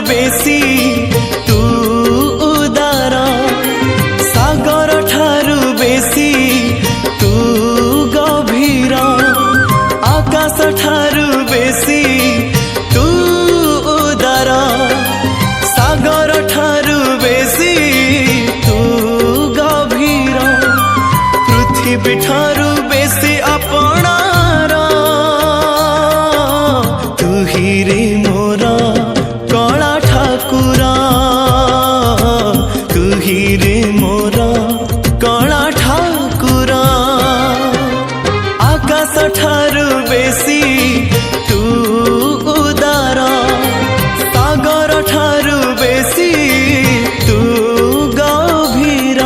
बेसी तू उदार सागर ठारू बेसी तू गभीर आकाश ठारू बेसी तू उदार सागर ठारू बेसी तू गभीर पृथ्वी ठारू बेसी अपनार तू ही रे मोर कला ठाकुर तू ही रे मोर कला ठाकुर आकाश ठारू बेसी तू उदार सागर ठारू बेसी तू गभीर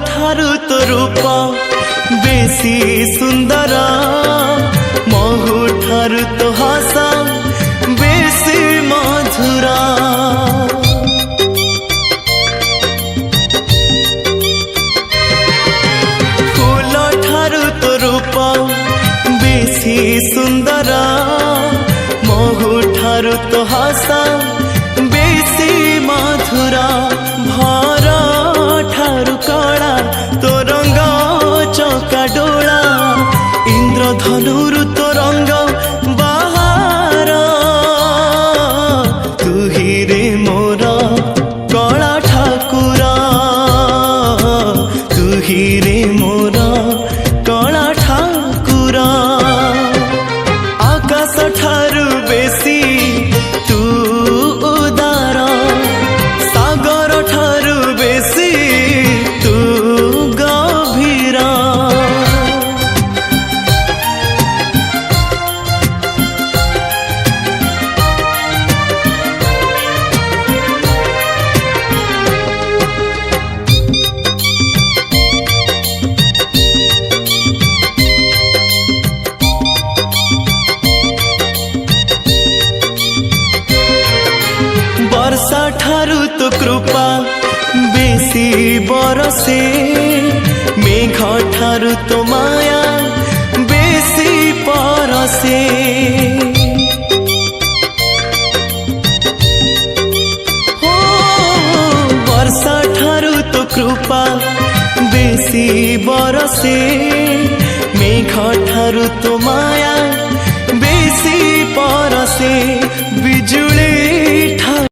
ठारू तो रूप बेसी सुंदर महु ठारू तो हसा बेसी मधुरा फूल ठारू तो रूप बेसी सुंदर महु ठारू तो हसा बेसी मधुरा भर ठारू कला तो रंग चौका डोला इंद्रधनुरु तो रंग बाहार तू ही रे मोर कला ठाकुर तू ही रे मोर कला ठाकुर आकाश ठारू बेसी तू उदार सागर ठारू बेसी तू गभीर वर्षा ठारू तो कृपा बेसी बरसे मेघ ठारू तो माया बेसी परसे हो वर्षा ठारू तो कृपा बेसी बरसे मेघ ठारू तो माया बेसी परसे बिजुली